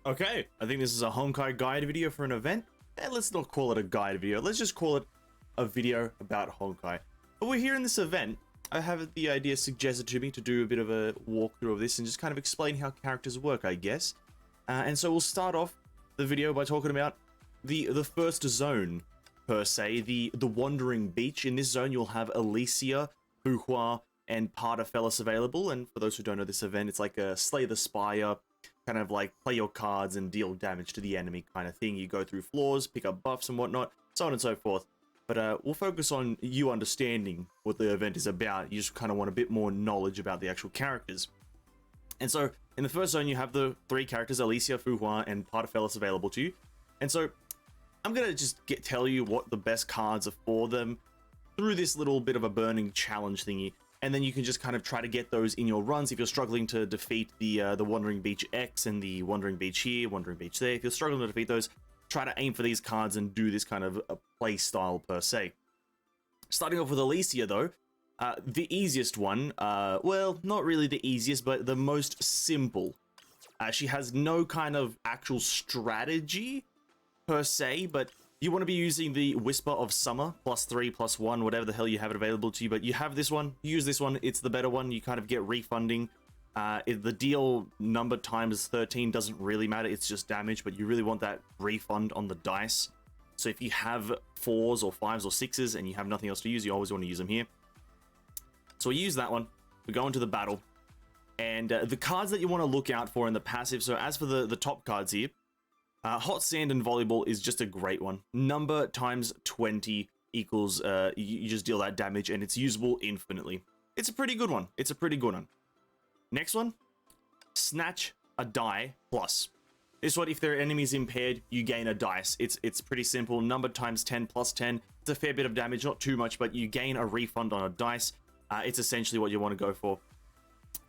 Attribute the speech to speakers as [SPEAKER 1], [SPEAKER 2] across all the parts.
[SPEAKER 1] Okay, I think this is a Honkai guide video for an event, and let's not call it a guide video, let's just call it a video about Honkai. But we're here in this event. I have the idea suggested to me to do a bit of a walkthrough of this and just kind of explain how characters work, I guess. And so we'll start off the video by talking about the first zone, per se, the Wandering Beach. In this zone, you'll have Elysia, Fuhua, and Pardo available. And for those who don't know this event, it's like a Slay the Spire, kind of like play your cards and deal damage to the enemy kind of thing. You go through floors, pick up buffs and whatnot, so on and so forth. But we'll focus on you understanding what the event is about. You just kind of want a bit more knowledge about the actual characters. And so, in the first zone, you have the three characters, Elysia, Fuhua, and Pardo available to you. And so, I'm going to just tell you what the best cards are for them through this little bit of a burning challenge thingy. And then you can just kind of try to get those in your runs if you're struggling to defeat the Wandering Beach X and the Wandering Beach here, Wandering Beach there. If you're struggling to defeat those, try to aim for these cards and do this kind of a play style per se. Starting off with Elysia though, the easiest one, well, not really the easiest, but the most simple. She has no kind of actual strategy per se, but you want to be using the Whisper of Summer, +3, +1, whatever the hell you have it available to you, but you have this one, use this one, it's the better one. You kind of get refunding. The deal number times 13 doesn't really matter, it's just damage, but you really want that refund on the dice. So if you have 4s or 5s or 6s and you have nothing else to use, you always want to use them here. So we use that one, we go into the battle, and the cards that you want to look out for in the passive. So as for the top cards here, Hot Sand and Volleyball is just a great one. Number times 20 equals, you just deal that damage and it's usable infinitely. It's a pretty good one. It's a pretty good one. Next one, Snatch a Die plus. This one, if their enemy is impaired, you gain a dice. It's pretty simple. Number times 10 +10. It's a fair bit of damage, not too much, but you gain a refund on a dice. It's essentially what you want to go for.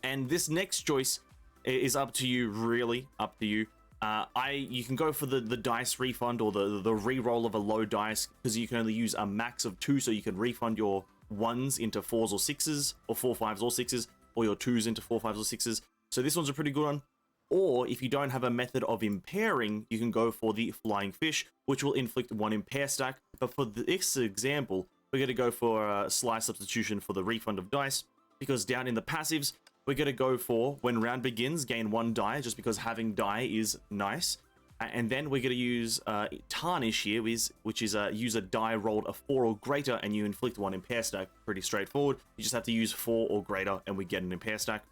[SPEAKER 1] And this next choice is up to you, really up to you. You can go for the dice refund or the re-roll of a low dice, because you can only use a max of 2, so you can refund your 1s into 4s or 6s, or 4, 5s or 6s, or your 2s into 4, 5s or 6s. So this one's a pretty good one. Or if you don't have a method of impairing, you can go for the Flying Fish, which will inflict 1 impair stack. But for this example, we're going to go for a Slice Substitution for the refund of dice, because down in the passives, we're going to go for, when round begins, gain 1 die, just because having die is nice. And then we're going to use Tarnish here, which is use a die rolled a 4 or greater, and you inflict 1 impair stack. Pretty straightforward. You just have to use 4 or greater, and we get an impair stack.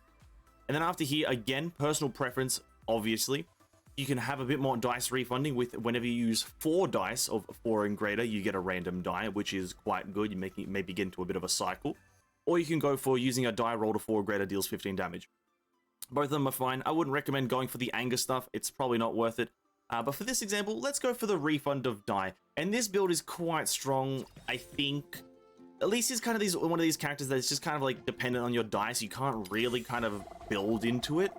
[SPEAKER 1] And then after here, again, personal preference, obviously. You can have a bit more dice refunding with whenever you use 4 dice of 4 and greater, you get a random die, which is quite good. You maybe get into a bit of a cycle. Or you can go for using a die roll to 4 or greater, deals 15 damage. Both of them are fine. I wouldn't recommend going for the anger stuff. It's probably not worth it. But for this example, let's go for the refund of die. And this build is quite strong, I think. Elysia is kind of one of these characters that's just kind of like dependent on your dice. You can't really kind of build into it.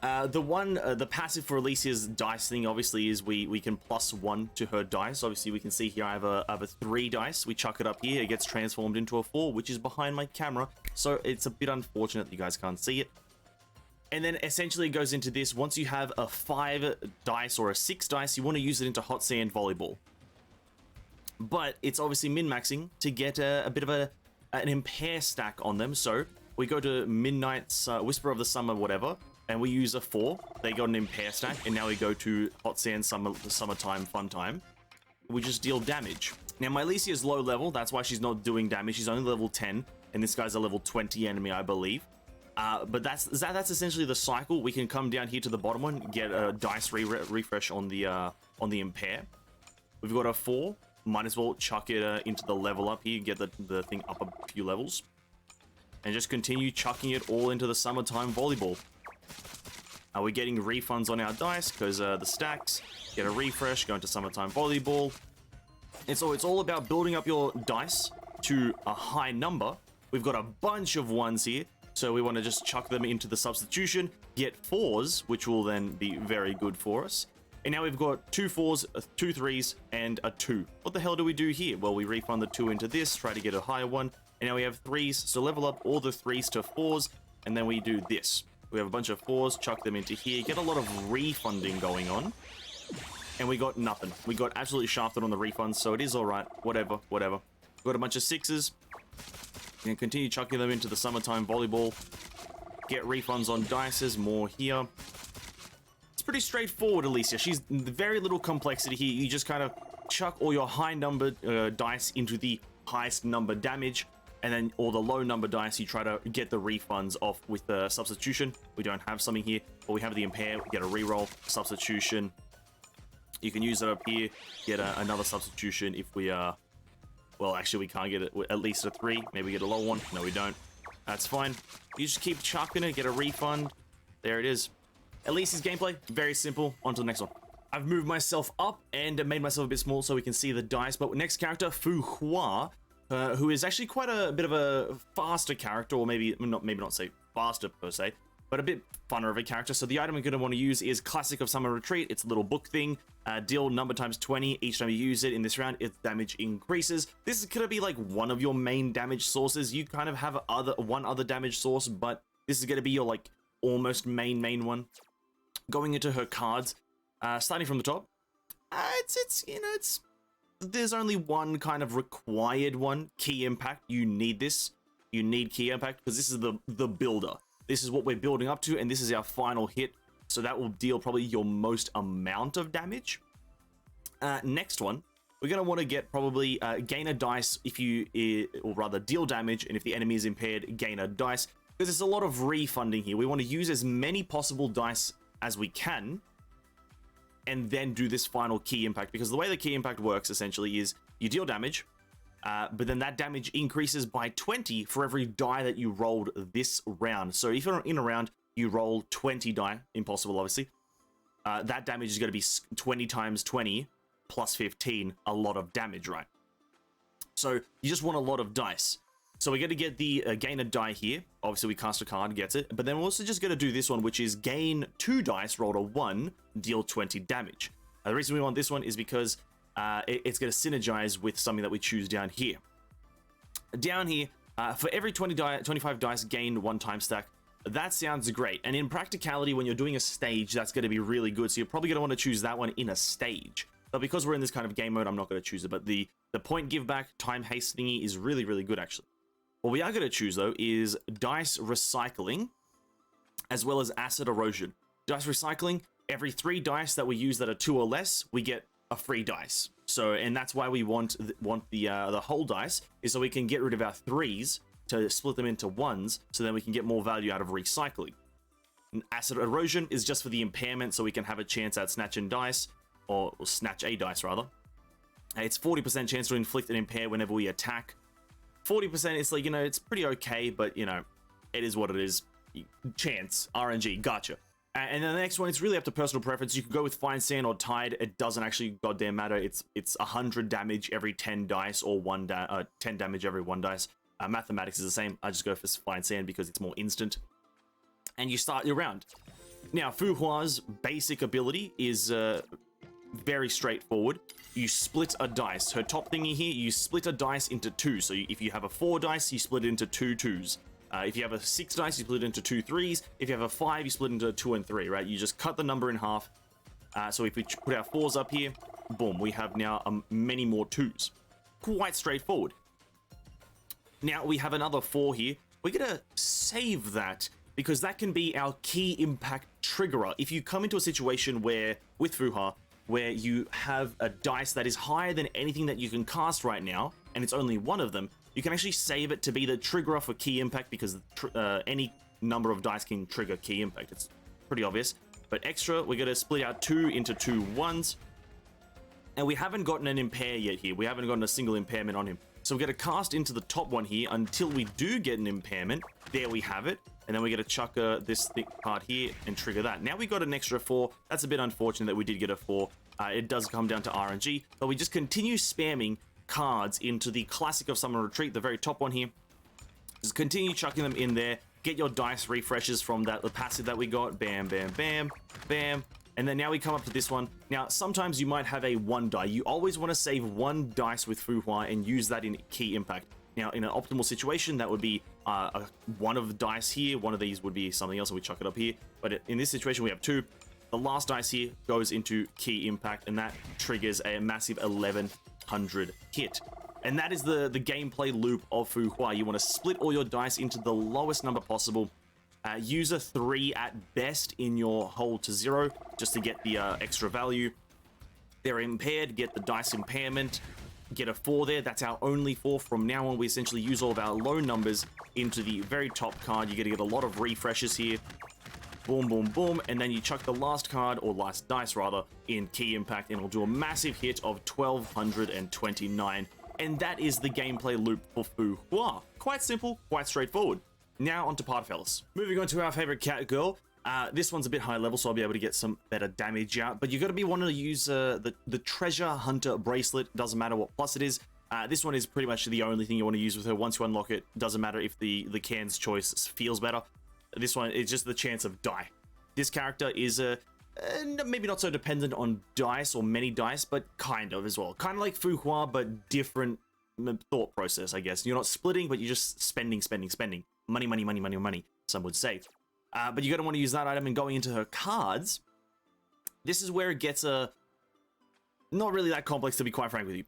[SPEAKER 1] The passive for Elysia's dice thing, obviously, is we can +1 to her dice. Obviously, we can see here I have a 3 dice. We chuck it up here, it gets transformed into a 4, which is behind my camera. So it's a bit unfortunate that you guys can't see it. And then essentially it goes into this. Once you have a 5 dice or a 6 dice, you want to use it into Hot Sand Volleyball. But it's obviously min-maxing to get a bit of an impair stack on them. So we go to Midnight's Whisper of the Summer, whatever, and we use a 4. They got an impair stack, and now we go to Hot Sand Summertime Fun Time. We just deal damage. Now my Elysia is low level, that's why she's not doing damage. She's only level 10, and this guy's a level 20 enemy, I believe. But that's essentially the cycle. We can come down here to the bottom one, get a dice refresh on the impair. We've got a 4. Might as well chuck it into the level up here, get the thing up a few levels. And just continue chucking it all into the Summertime Volleyball. We're getting refunds on our dice, because the stacks, get a refresh, go into Summertime Volleyball. And so it's all about building up your dice to a high number. We've got a bunch of 1s here, so we want to just chuck them into the substitution, get 4s, which will then be very good for us. And now we've got 2 4s, 2 3s, and a 2. What the hell do we do here? Well, we refund the 2 into this, try to get a higher one, and now we have 3s, so level up all the 3s to 4s, and then we do this. We have a bunch of 4s, chuck them into here, get a lot of refunding going on. And we got nothing. We got absolutely shafted on the refunds, so it is alright. Whatever. We got a bunch of 6s. And continue chucking them into the summertime volleyball. Get refunds on dices, more here. It's pretty straightforward, Elysia. She's very little complexity here. You just kind of chuck all your high number dice into the highest number damage, and then all the low number dice you try to get the refunds off with the substitution. We don't have something here, but we have the impair. We get a reroll, substitution. You can use it up here, get another substitution if we well, actually we can't get it at least a 3. Maybe we get a low one. No, we don't. That's fine. You just keep chucking it, get a refund. There it is. Elysia's gameplay, very simple. On to the next one. I've moved myself up and made myself a bit small so we can see the dice. But next character, Fu Hua, who is actually quite a bit of a faster character, or maybe not say faster per se, but a bit funner of a character. So the item we're going to want to use is Classic of Summer Retreat. It's a little book thing. Deal number times 20. Each time you use it in this round, its damage increases. This is going to be like one of your main damage sources. You kind of have one other damage source, but this is going to be your like almost main one. Going into her cards, starting from the top, there's only one kind of required one, Key Impact. You need this. You need Key Impact because this is the builder. This is what we're building up to, and this is our final hit. So that will deal probably your most amount of damage. Next one, we're going to want to get probably gain a dice if you, or rather deal damage, and if the enemy is impaired, gain a dice. Because there's a lot of refunding here. We want to use as many possible dice as we can, and then do this final Key Impact. Because the way the Key Impact works, essentially, is you deal damage, but then that damage increases by 20 for every die that you rolled this round. So if you're in a round, you roll 20 die, impossible obviously, that damage is going to be 20 times 20 plus 15, a lot of damage, right? So you just want a lot of dice. So we're going to get the gain a die here. Obviously we cast a card, gets it, but then we're also just going to do this one, which is gain 2 dice, roll a 1, deal 20 damage. The reason we want this one is because it's going to synergize with something that we choose down here. Down here, for every 25 dice, gain 1 time stack. That sounds great. And in practicality, when you're doing a stage, that's going to be really good. So you're probably going to want to choose that one in a stage. But because we're in this kind of game mode, I'm not going to choose it. But the point give back, time haste thingy is really, really good, actually. What we are going to choose, though, is dice recycling, as well as acid erosion. Dice recycling, every 3 dice that we use that are 2 or less, we get a free dice. So, and that's why we want the whole dice, is so we can get rid of our 3s to split them into 1s, so then we can get more value out of recycling. And acid erosion is just for the impairment, so we can have a chance at snatching dice, or snatch a dice rather. It's 40% chance to inflict and impair whenever we attack. 40%, it's like, it's pretty okay, but it is what it is. Chance, RNG, gotcha. And then the next one, it's really up to personal preference. You can go with Fine Sand or Tide. It doesn't actually goddamn matter. It's 100 damage every 10 dice, or 10 damage every 1 dice. Mathematics is the same. I just go for Fine Sand because it's more instant. And you start your round. Now, Fu Hua's basic ability is very straightforward. You split a dice. Her top thingy here, you split a dice into 2. So if you have a 4 dice, you split it into 2 2s. If you have a 6 dice, you split it into 2 3s. If you have a 5, you split it into 2 and 3, right? You just cut the number in half. So if we put our 4s up here, boom, we have now many more 2s. Quite straightforward. Now we have another 4 here. We're going to save that because that can be our key impact triggerer. If you come into a situation where, with Fuha, where you have a dice that is higher than anything that you can cast right now, and it's only one of them, you can actually save it to be the triggerer for key impact because any number of dice can trigger key impact. It's pretty obvious. But extra, we're going to split out 2 into 2 1s. And we haven't gotten an impair yet here. We haven't gotten a single impairment on him. So we're going to cast into the top one here until we do get an impairment. There we have it. And then we're going to chuck this thick part here and trigger that. Now we got an extra 4. That's a bit unfortunate that we did get a 4. It does come down to RNG. But we just continue spamming cards into the Classic of Summer Retreat, the very top one here. Just continue chucking them in there. Get your dice refreshes from the passive that we got. Bam, bam, bam, bam. And then now we come up to this one. Now, sometimes you might have a 1 die. You always want to save 1 dice with Fu Hua and use that in key impact. Now, in an optimal situation, that would be one of the dice here. One of these would be something else, and we chuck it up here. But in this situation, we have two. The last dice here goes into key impact, and that triggers a massive 1100 hit. And that is the gameplay loop of Fu Hua. You want to split all your dice into the lowest number possible. Use a 3 at best in your hold to 0, just to get the extra value. They're impaired, get the dice impairment. Get a 4 there. That's our only 4. From now on, we essentially use all of our low numbers into the very top card. You're going to get a lot of refreshes here. Boom, boom, boom. And then you chuck the last card, or last dice rather, in key impact, and it'll do a massive hit of 1229. And that is the gameplay loop for Fu Hua. Quite simple, quite straightforward. Now onto Pardo. Moving on to our favorite cat girl. This one's a bit high level, so I'll be able to get some better damage out. But you've got to be wanting to use the Treasure Hunter bracelet. Doesn't matter what plus it is. This one is pretty much the only thing you want to use with her. Once you unlock it, doesn't matter if the can's choice feels better. This one is just the chance of die. This character is maybe not so dependent on dice or many dice, but kind of as well. Kind of like Fu Hua, but different thought process, I guess. You're not splitting, but you're just spending. Money, money, money, money, money, some would say. But you're going to want to use that item, and going into her cards, this is where it gets not really that complex, to be quite frank with you.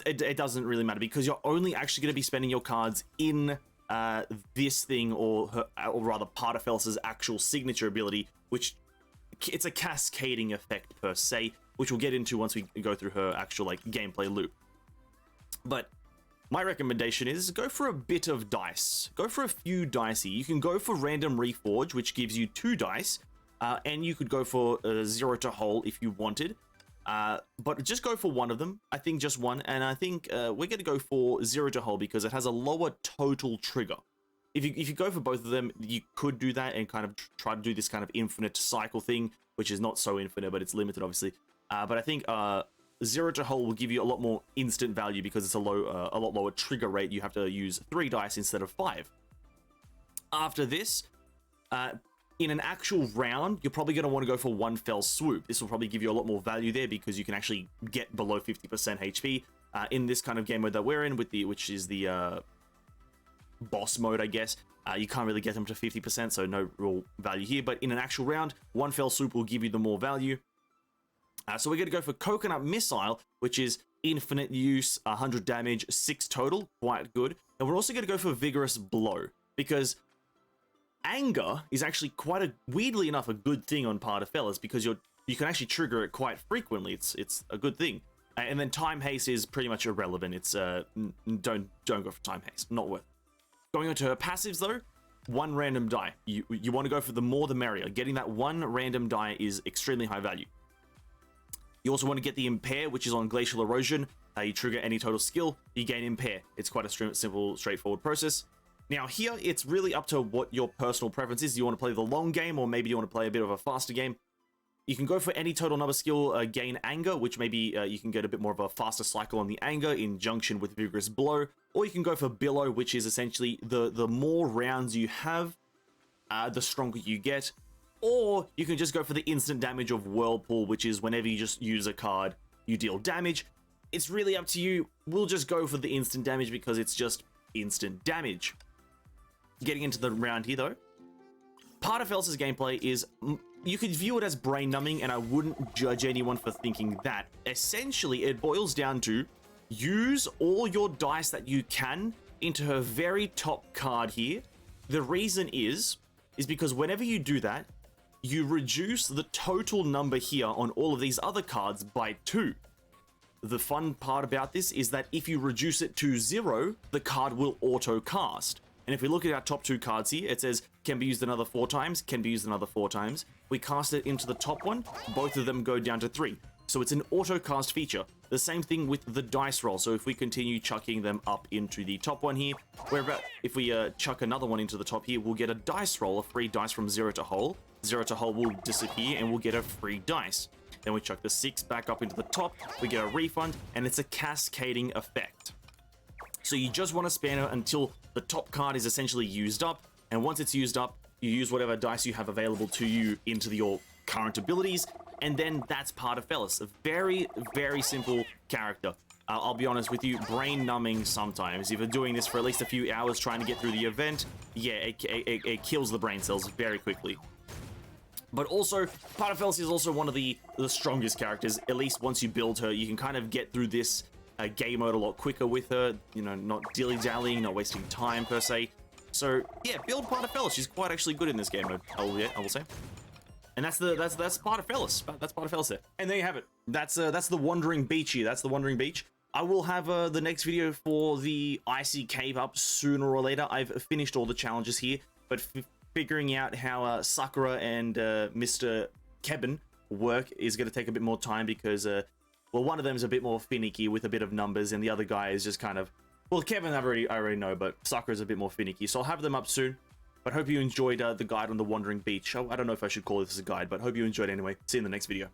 [SPEAKER 1] It doesn't really matter, because you're only actually going to be spending your cards in this thing, or rather Pardo's actual signature ability, which it's a cascading effect per se, which we'll get into once we go through her actual like gameplay loop. But my recommendation is go for a bit of dice. Go for a few dice here. You can go for Random Reforge, which gives you 2 dice, and you could go for 0 to whole if you wanted. But just go for one of them. I think just one, and I think we're going to go for 0 to whole because it has a lower total trigger. If you go for both of them, you could do that and kind of try to do this kind of infinite cycle thing, which is not so infinite, but it's limited, obviously. But I think 0 to whole will give you a lot more instant value because it's a lot lower trigger rate. You have to use 3 dice instead of 5. After this, in an actual round, you're probably going to want to go for one fell swoop. This will probably give you a lot more value there because you can actually get below 50% HP in this kind of game mode that we're in, which is the boss mode, I guess. You can't really get them to 50%, so no real value here. But in an actual round, one fell swoop will give you the more value. So we're going to go for Coconut Missile, which is infinite use, 100 damage, 6 total, quite good. And we're also going to go for Vigorous Blow, because anger is actually quite weirdly enough, a good thing on Pardo, because you can actually trigger it quite frequently. It's a good thing. And then Time Haste is pretty much irrelevant. It's don't go for Time Haste, not worth it. Going on to her passives though, one random die. You want to go for the more the merrier. Getting that one random die is extremely high value. You also want to get the Impair, which is on Glacial Erosion. You trigger any total skill, you gain Impair. It's quite a simple, straightforward process. Now here, it's really up to what your personal preference is. Do you want to play the long game, or maybe you want to play a bit of a faster game? You can go for any total number skill, gain Anger, which maybe you can get a bit more of a faster cycle on the Anger in junction with Vigorous Blow. Or you can go for Billow, which is essentially the more rounds you have, the stronger you get. Or you can just go for the instant damage of Whirlpool, which is whenever you just use a card, you deal damage. It's really up to you. We'll just go for the instant damage because it's just instant damage. Getting into the round here though, Pardo's gameplay is, you could view it as brain numbing, and I wouldn't judge anyone for thinking that. Essentially, it boils down to use all your dice that you can into her very top card here. The reason is because whenever you do that, you reduce the total number here on all of these other cards by 2. The fun part about this is that if you reduce it to 0, the card will auto cast. And if we look at our top 2 cards here, it says can be used another 4 times, can be used another 4 times. We cast it into the top one, both of them go down to 3. So it's an auto cast feature. The same thing with the dice roll. So if we continue chucking them up into the top one here, if we chuck another one into the top here, we'll get a dice roll, a free dice from 0 to whole. 0 to whole will disappear and we'll get a free dice. Then we chuck the 6 back up into the top, we get a refund, and it's a cascading effect. So you just want to spam it until the top card is essentially used up, and once it's used up, you use whatever dice you have available to you into your current abilities, and then that's Pardo. A very, very simple character. I'll be honest with you, brain numbing sometimes. If you're doing this for at least a few hours trying to get through the event, yeah, it kills the brain cells very quickly. But also, Pardo is also one of the strongest characters. At least once you build her, you can kind of get through this game mode a lot quicker with her. You know, not dilly-dallying, not wasting time per se. So yeah, build Pardo. She's quite actually good in this game mode. I will say. And that's Pardo. That's Pardo there. And there you have it. That's the Wandering Beach here. That's the Wandering Beach. I will have the next video for the Icy Cave up sooner or later. I've finished all the challenges here, but figuring out how Sakura and Mr. Kevin work is going to take a bit more time because, well, one of them is a bit more finicky with a bit of numbers, and the other guy is just kind of, well, Kevin I already know, but Sakura's a bit more finicky. So I'll have them up soon. But hope you enjoyed the guide on the Wandering Beach. I don't know if I should call this a guide, but hope you enjoyed anyway. See you in the next video.